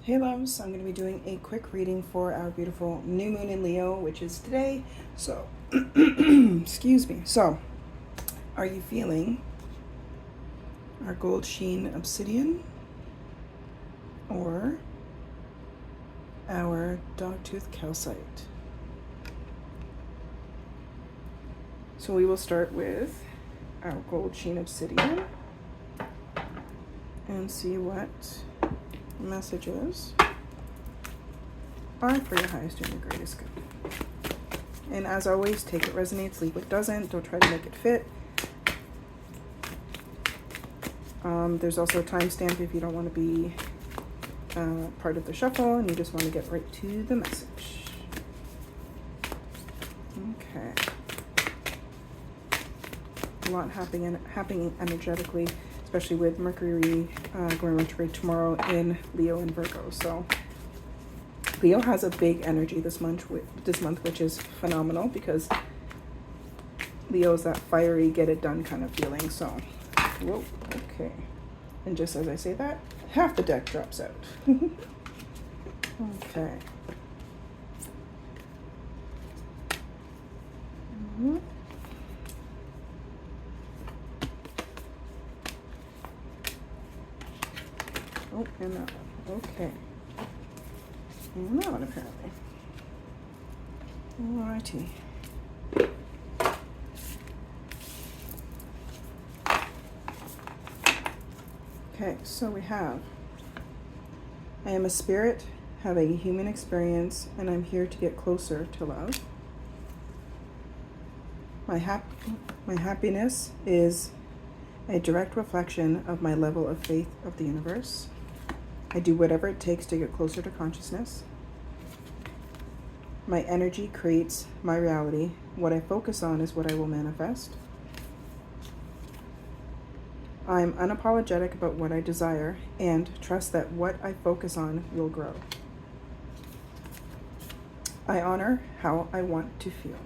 Hey loves, I'm going to be doing a quick reading for our beautiful new moon in Leo, which is today. So, excuse me. So, are you feeling our Goldsheen Obsidian or our Dogtooth Calcite? So we will start with our Goldsheen Obsidian and see what messages are for your highest and your greatest good. And as always, take what resonates, leave what doesn't. Don't try to make it fit. There's also a timestamp if you don't want to be part of the shuffle and you just want to get right to the message. Okay. A lot happening energetically, especially with Mercury going retrograde tomorrow in Leo and Virgo. So Leo has a big energy this month, which is phenomenal because Leo is that fiery, get it done kind of feeling. So, whoa, okay. And just as I say that, half the deck drops out. Okay. Mm-hmm. Oh, and that one. Okay. And that one, apparently. Alrighty. Okay, so we have, I am a spirit, have a human experience, and I'm here to get closer to love. My happiness is a direct reflection of my level of faith of the universe. I do whatever it takes to get closer to consciousness. My energy creates my reality. What I focus on is what I will manifest. I'm unapologetic about what I desire and trust that what I focus on will grow. I honor how I want to feel.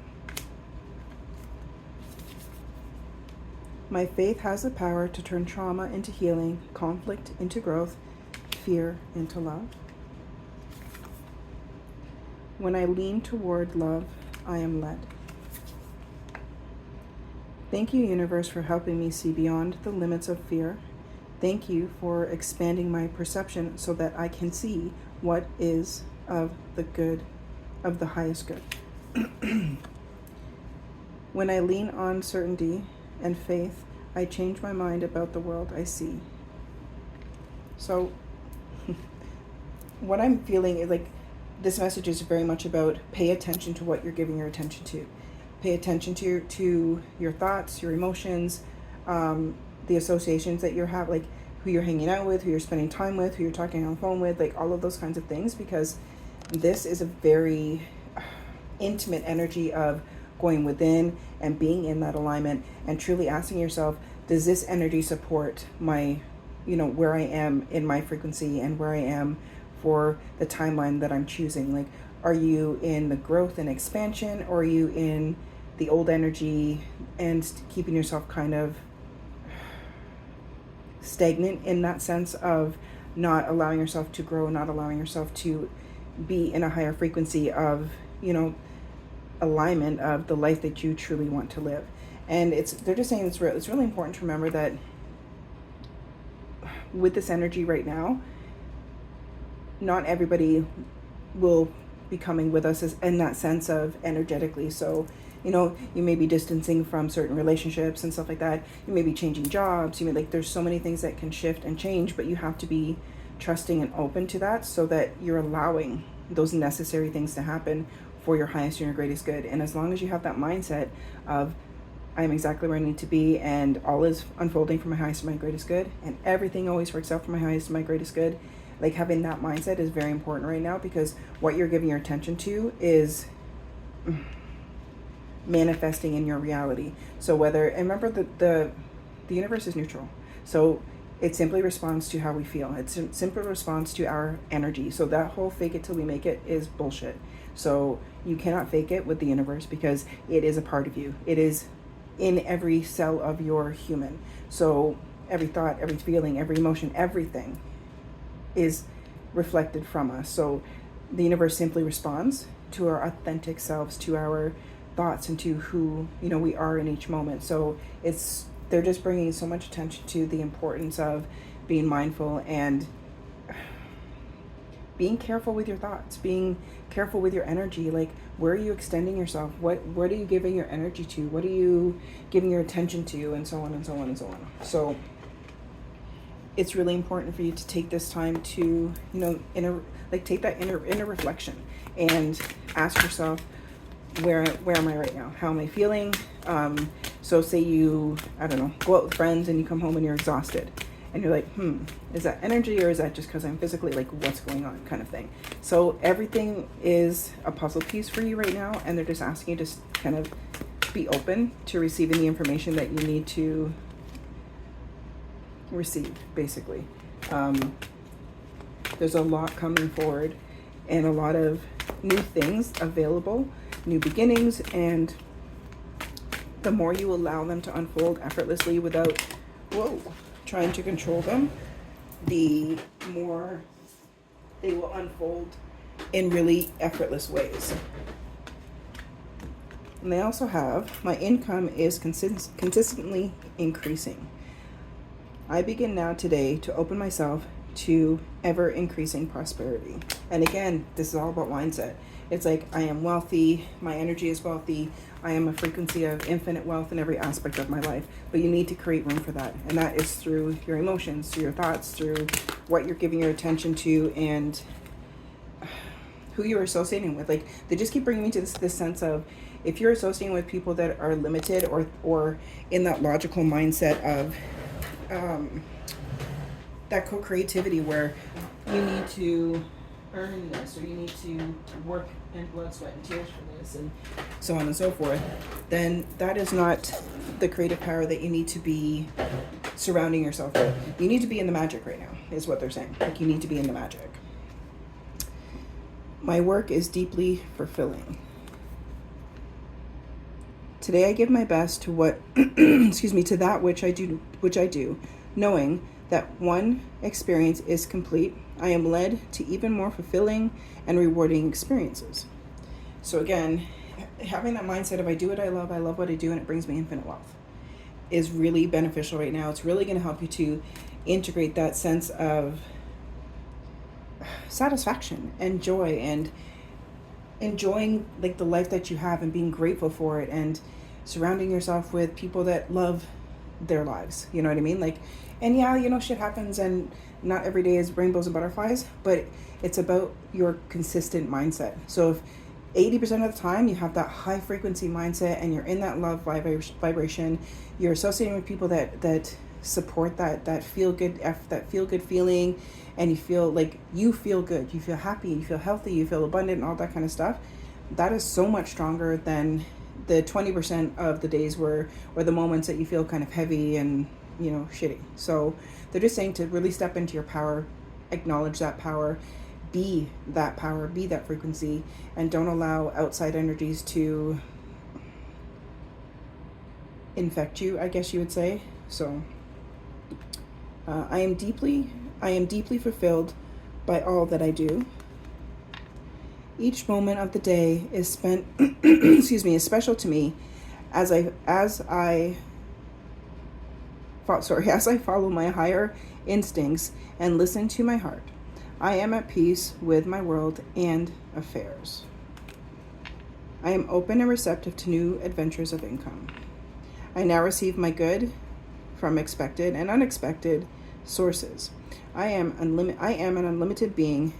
My faith has the power to turn trauma into healing, conflict into growth, fear into love. When I lean toward love, I am led. Thank you, universe, for helping me see beyond the limits of fear. Thank you for expanding my perception so that I can see what is of the good, of the highest good. When I lean on certainty and faith, I change my mind about the world I see. So what I'm feeling is like this message is very much about pay attention to what you're giving your attention to. Pay attention to your thoughts, your emotions, the associations that you have, like who you're hanging out with, who you're spending time with, who you're talking on the phone with, like all of those kinds of things, because this is a very intimate energy of going within and being in that alignment and truly asking yourself, does this energy support my, where I am in my frequency and where I am for the timeline that I'm choosing? Like, are you in the growth and expansion, or are you in the old energy and keeping yourself kind of stagnant in that sense of not allowing yourself to grow, not allowing yourself to be in a higher frequency of, alignment of the life that you truly want to live? And they're just saying it's really important to remember that with this energy right now, not everybody will be coming with us in that sense of energetically. So, you may be distancing from certain relationships and stuff like that. You may be changing jobs. There's so many things that can shift and change, but you have to be trusting and open to that so that you're allowing those necessary things to happen for your highest and your greatest good. And as long as you have that mindset of, I am exactly where I need to be, and all is unfolding for my highest and my greatest good, and everything always works out for my highest and my greatest good, like having that mindset is very important right now, because what you're giving your attention to is manifesting in your reality. So and remember the universe is neutral. So it simply responds to how we feel. It simply responds to our energy. So that whole fake it till we make it is bullshit. So you cannot fake it with the universe, because it is a part of you. It is in every cell of your human. So every thought, every feeling, every emotion, everything is reflected from us. So the universe simply responds to our authentic selves, to our thoughts, and to who, you know, we are in each moment. So they're just bringing so much attention to the importance of being mindful and being careful with your thoughts, being careful with your energy. Like, where are you extending yourself? What are you giving your energy to? What are you giving your attention to? And so on and so on and so on. So it's really important for you to take this time to, you know, take that inner reflection and ask yourself, where am I right now? How am I feeling? So say you, I don't know, go out with friends and you come home and you're exhausted. And you're like, is that energy, or is that just because I'm physically, like, what's going on, kind of thing? So everything is a puzzle piece for you right now, and they're just asking you to kind of be open to receiving the information that you need to receive, basically. There's a lot coming forward and a lot of new things available, new beginnings, and the more you allow them to unfold effortlessly without, trying to control them, the more they will unfold in really effortless ways. And they also have, my income is consistently increasing. I begin now today to open myself to ever increasing prosperity. And again, this is all about mindset. It's like, I am wealthy, my energy is wealthy, I am a frequency of infinite wealth in every aspect of my life. But you need to create room for that. And that is through your emotions, through your thoughts, through what you're giving your attention to, and who you're associating with. Like, they just keep bringing me to this sense of, if you're associating with people that are limited or in that logical mindset of that co-creativity where you need to earn this, or you need to work in blood, sweat, and tears for this, and so on and so forth, then that is not the creative power that you need to be surrounding yourself with. You need to be in the magic right now, is what they're saying. Like, you need to be in the magic. My work is deeply fulfilling. Today I give my best to what, to that which I do, knowing that one experience is complete. I am led to even more fulfilling and rewarding experiences. So again, having that mindset of, I do what I love what I do, and it brings me infinite wealth, is really beneficial right now. It's really going to help you to integrate that sense of satisfaction and joy, and enjoying, like, the life that you have, and being grateful for it, and surrounding yourself with people that love their lives. You know what I mean? Like, and yeah, you know, shit happens, and not every day is rainbows and butterflies, but it's about your consistent mindset. So if 80% of the time you have that high frequency mindset, and you're in that love vibration, you're associating with people that support that feel good feeling, and you feel like you feel good, you feel happy, you feel healthy, you feel abundant, and all that kind of stuff, that is so much stronger than the 20% of the days or the moments that you feel kind of heavy and, you know, shitty. So they're just saying to really step into your power, acknowledge that power, be that power, be that frequency, and don't allow outside energies to infect you, I guess you would say. So I am deeply fulfilled by all that I do. Each moment of the day is spent, is special to me as I follow my higher instincts and listen to my heart. I am at peace with my world and affairs. I am open and receptive to new adventures of income. I now receive my good from expected and unexpected sources. I am an unlimited being,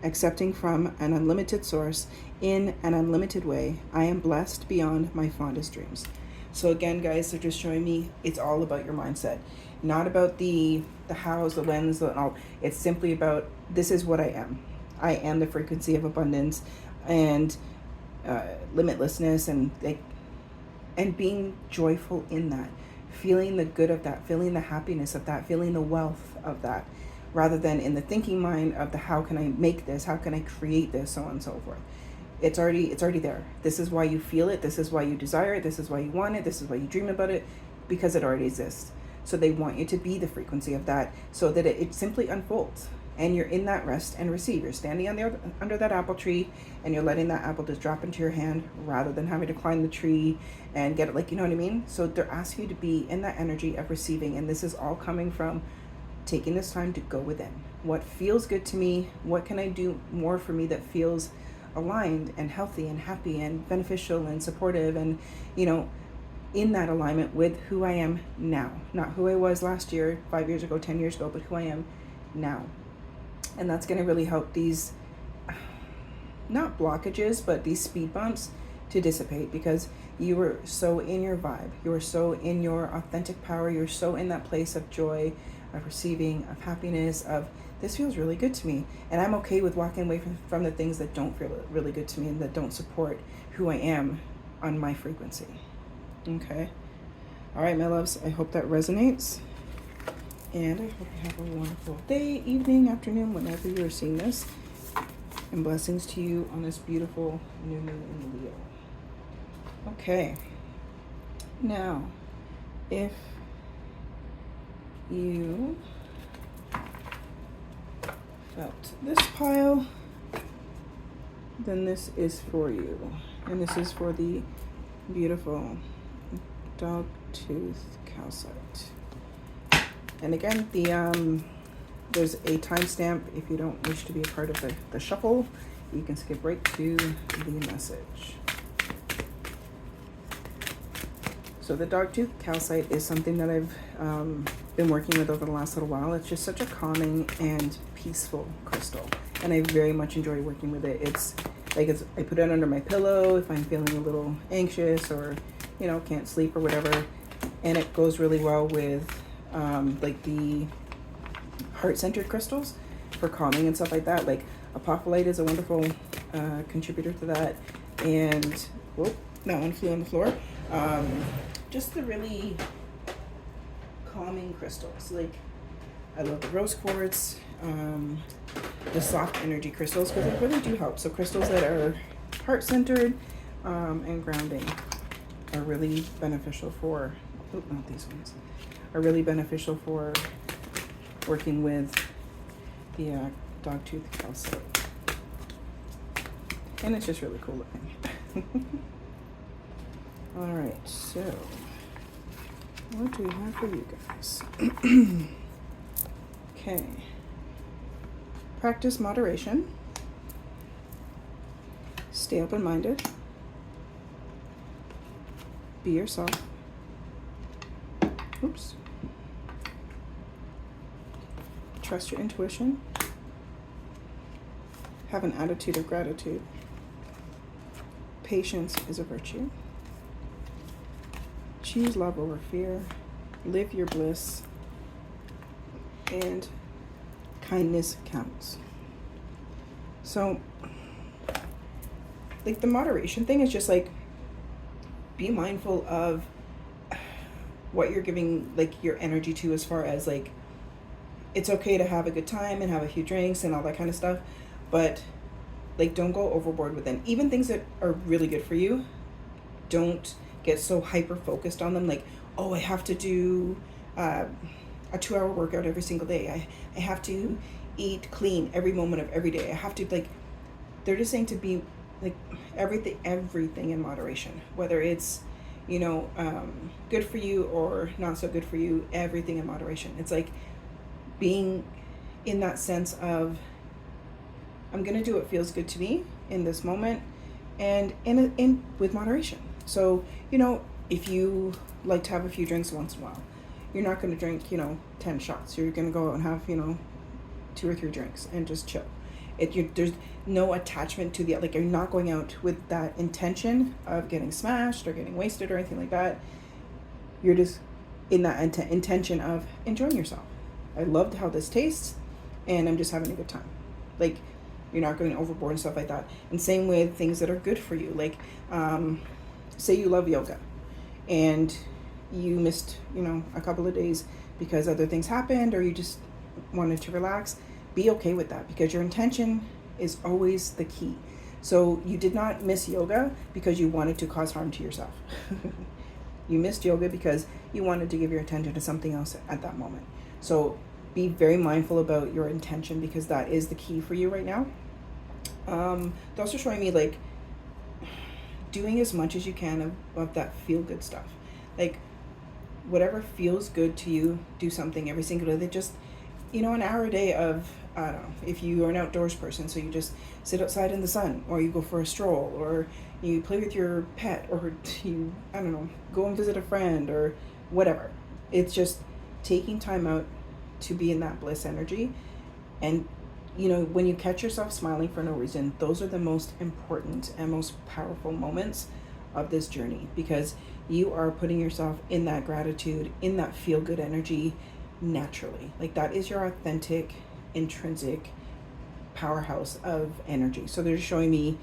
accepting from an unlimited source in an unlimited way. I am blessed beyond my fondest dreams. So again, guys, they're just showing me it's all about your mindset, not about the hows, the whens, the all. It's simply about, this is what I am. I am the frequency of abundance and limitlessness, and being joyful in that, feeling the good of that, feeling the happiness of that, feeling the wealth of that, rather than in the thinking mind of the how can I make this, how can I create this, so on and so forth. It's already there. This is why you feel it. This is why you desire it. This is why you want it. This is why you dream about it, because it already exists. So they want you to be the frequency of that, so that it simply unfolds. and you're in that rest and receive. You're standing under that apple tree, and you're letting that apple just drop into your hand rather than having to climb the tree and get it, like, you know what I mean? So they're asking you to be in that energy of receiving, and this is all coming from taking this time to go within. What feels good to me? What can I do more for me that feels aligned and healthy and happy and beneficial and supportive, and, you know, in that alignment with who I am now, not who I was last year, 5 years ago, 10 years ago, but who I am now. And that's going to really help these, not blockages, but these speed bumps to dissipate, because you were so in your vibe, you were so in your authentic power, you're so in that place of joy, of receiving, of happiness, of this feels really good to me, and I'm okay with walking away from the things that don't feel really good to me and that don't support who I am on my frequency. Okay. All right, my loves, I hope that resonates, and I hope you have a wonderful day, evening, afternoon, whenever you're seeing this, and blessings to you on this beautiful new moon in Leo. Okay, now if you felt this pile, then this is for you, and this is for the beautiful dog tooth calcite. And again, there's a timestamp. If you don't wish to be a part of the shuffle, you can skip right to the message. So the dogtooth calcite is something that I've been working with over the last little while. It's just such a calming and peaceful crystal, and I very much enjoy working with it. It's like I put it under my pillow if I'm feeling a little anxious or, you know, can't sleep or whatever, and it goes really well with like the heart-centered crystals for calming and stuff like that. Like apophyllite is a wonderful contributor to that, and whoop, that one flew on the floor. Just the really calming crystals. Like I love the rose quartz, the soft energy crystals, because they really do help. So crystals that are heart-centered and grounding are really beneficial for, oh, not these ones, are really beneficial for working with the dogtooth calcite. And it's just really cool looking. All right, so what do we have for you guys? Okay. Practice moderation. Stay open-minded. Be yourself. Oops. Trust your intuition. Have an attitude of gratitude. Patience is a virtue. Choose love over fear. Live your bliss. And kindness counts. So, like, the moderation thing is just like, be mindful of what you're giving, like, your energy to, as far as, like, it's okay to have a good time and have a few drinks and all that kind of stuff, but, like, don't go overboard with them. Even things that are really good for you, don't get so hyper focused on them. Like, oh, I have to do a 2-hour workout every single day. I have to eat clean every moment of every day. I have to, like, they're just saying to be, like, everything in moderation, whether it's, you know, good for you or not so good for you, everything in moderation. It's like being in that sense of, I'm going to do what feels good to me in this moment, and in with moderation. So, you know, if you like to have a few drinks once in a while, you're not going to drink, you know, 10 shots. You're going to go out and have, you know, 2 or 3 drinks and just chill. There's no attachment to the, like, you're not going out with that intention of getting smashed or getting wasted or anything like that. You're just in that intention of enjoying yourself. I loved how this tastes, and I'm just having a good time. Like, you're not going overboard and stuff like that. And same with things that are good for you. Like, say you love yoga and you missed, you know, a couple of days because other things happened, or you just wanted to relax. Be okay with that, because your intention is always the key. So you did not miss yoga because you wanted to cause harm to yourself. You missed yoga because you wanted to give your attention to something else at that moment. So be very mindful about your intention, because that is the key for you right now. They're also showing me like doing as much as you can of that feel good stuff. Like whatever feels good to you, do something every single day. That just, an hour a day of, I don't know, if you are an outdoors person, so you just sit outside in the sun, or you go for a stroll, or you play with your pet, or you, I don't know, go and visit a friend, or whatever. It's just taking time out to be in that bliss energy. And when you catch yourself smiling for no reason, those are the most important and most powerful moments of this journey, because you are putting yourself in that gratitude, in that feel good energy naturally. Like that is your authentic, intrinsic powerhouse of energy. So they're just showing me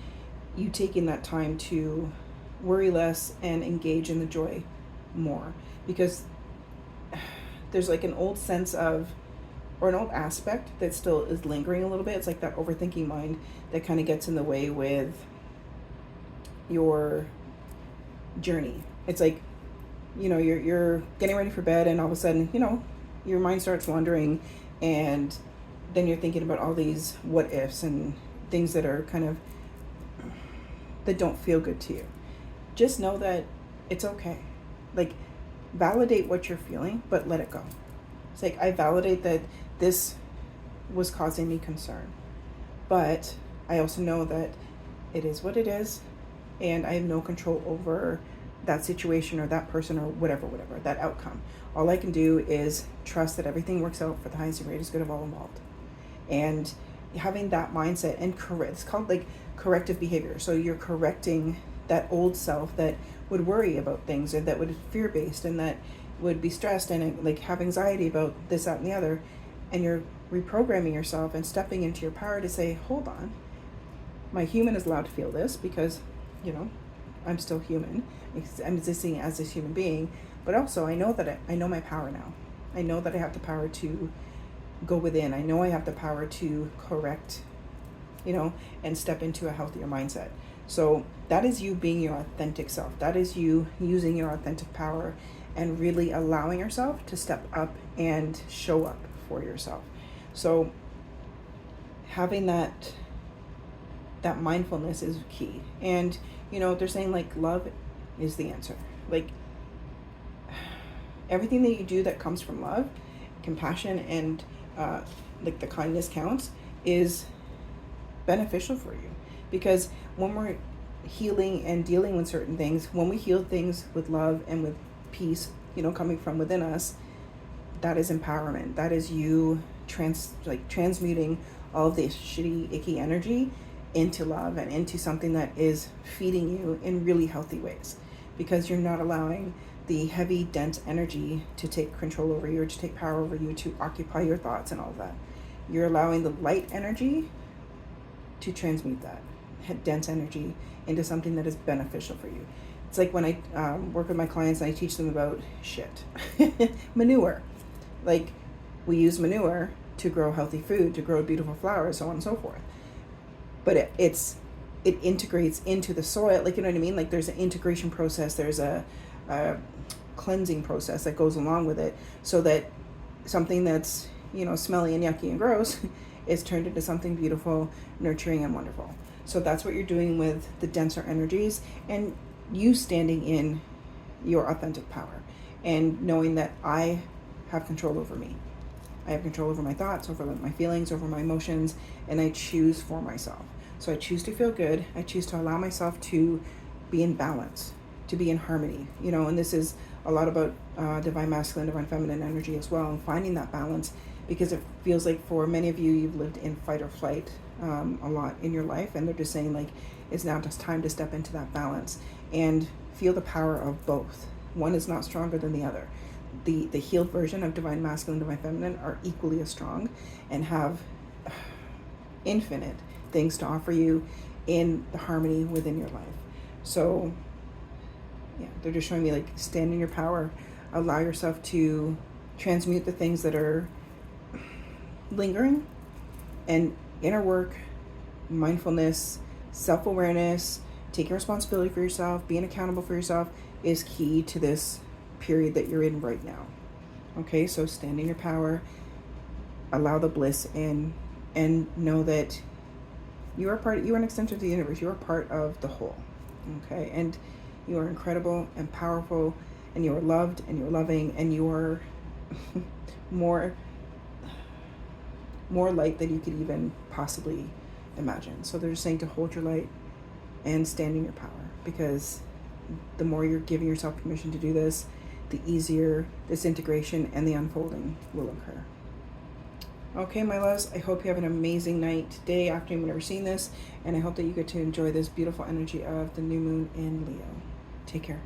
you taking that time to worry less and engage in the joy more, because there's like an old sense of, or an old aspect that still is lingering a little bit. It's like that overthinking mind that kind of gets in the way with your journey. It's like, you're getting ready for bed, and all of a sudden, your mind starts wandering, and then you're thinking about all these what ifs and things that are kind of, that don't feel good to you. Just know that it's okay. Like, validate what you're feeling, but let it go. It's like, I validate that this was causing me concern, but I also know that it is what it is, and I have no control over that situation or that person or whatever, that outcome. All I can do is trust that everything works out for the highest and greatest good of all involved. And having that mindset, and it's called like corrective behavior. So you're correcting that old self that would worry about things, and that would fear-based, and that would be stressed and like have anxiety about this, that, and the other. And you're reprogramming yourself and stepping into your power to say, hold on, my human is allowed to feel this, because I'm still human. I'm existing as this human being, but also I know that I know my power now. I know that I have the power to go within. I know I have the power to correct, and step into a healthier mindset. So that is you being your authentic self. That is you using your authentic power and really allowing yourself to step up and show up for yourself. So having that mindfulness is key. And they're saying like love is the answer. Like everything that you do that comes from love, compassion, and like the kindness counts, is beneficial for you. Because when we're healing and dealing with certain things, when we heal things with love and with peace, coming from within us, that is empowerment. That is you transmuting all of this shitty, icky energy into love and into something that is feeding you in really healthy ways, because you're not allowing the heavy, dense energy to take control over you, or to take power over you, to occupy your thoughts and all of that. You're allowing the light energy to transmute that dense energy into something that is beneficial for you. It's like when I work with my clients and I teach them about shit. Manure. Like, we use manure to grow healthy food, to grow beautiful flowers, so on and so forth. But it integrates into the soil, like, you know what I mean? Like, there's an integration process, there's a cleansing process that goes along with it, so that something that's, smelly and yucky and gross is turned into something beautiful, nurturing, and wonderful. So that's what you're doing with the denser energies, and you standing in your authentic power and knowing that I have control over me. I have control over my thoughts, over my feelings, over my emotions, and I choose for myself. So I choose to feel good. I choose to allow myself to be in balance, to be in harmony, and this is a lot about divine masculine, divine feminine energy as well, and finding that balance, because it feels like for many of you, you've lived in fight or flight a lot in your life, and they're just saying like, it's now just time to step into that balance and feel the power of both. One is not stronger than the other. The healed version of divine masculine, divine feminine are equally as strong and have infinite things to offer you in the harmony within your life. So yeah, they're just showing me like, stand in your power, allow yourself to transmute the things that are lingering, and inner work, mindfulness, self-awareness, taking responsibility for yourself, being accountable for yourself is key to this period that you're in right now. Okay, so stand in your power, allow the bliss in, and know that you are an extension of the universe. You are part of the whole. Okay, and you are incredible and powerful, and you are loved, and you are loving, and you are more light than you could even possibly imagine. So they're just saying to hold your light and stand in your power, because the more you're giving yourself permission to do this, the easier this integration and the unfolding will occur. Okay, my loves, I hope you have an amazing night, day, afternoon, whenever you're seeing this, and I hope that you get to enjoy this beautiful energy of the new moon in Leo. Take care.